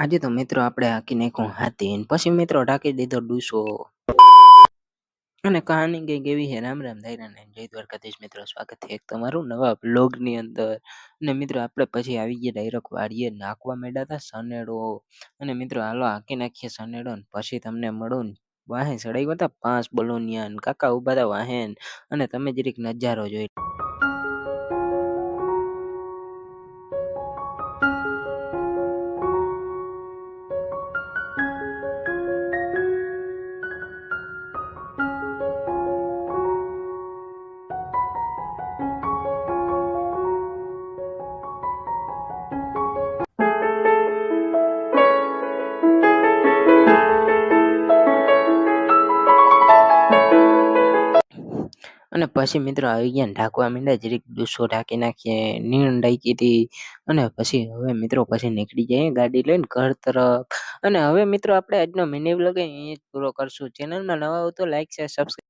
આજે તો મિત્રો આપણે હાંકી નાખ્યું હાથી ને પછી મિત્રો ઢાંકી દીધો ડૂસો. અને કહાની કંઈક એવી છે. રામ રામ દાયરા ને જય દ્વારકાધીશ મિત્રો, સ્વાગત છે એક તમારું નવા બ્લોગ ની અંદર. અને મિત્રો આપણે પછી આવી ગયા ડાયરેક્ટ વાડીએ નાખવા માંડ્યા હતા સનેડો. અને મિત્રો હાલો હાંકી નાખીએ સનેડો ને પછી તમને મળું ને વાહે ચડાવ્યા હતા 5 બલોનિયા ને કાકા ઉભા હતા વાહેન. અને તમે જરીક નજારો જોઈ. અને પછી મિત્રો આવી ગયા ને ઢાંકવા માંડ્યા, જરીક ડૂસો ઢાંકી નાખીએ, નીણ ઢાંકી હતી. અને પછી હવે મિત્રો પછી નીકળી જાય ગાડી લઈને ઘર તરફ. અને હવે મિત્રો આપણે આજનો મિની વ્લોગ અહીં જ પૂરો કરશું. ચેનલમાં નવા હો તો લાઈક શેર સબસ્ક્રાઈબ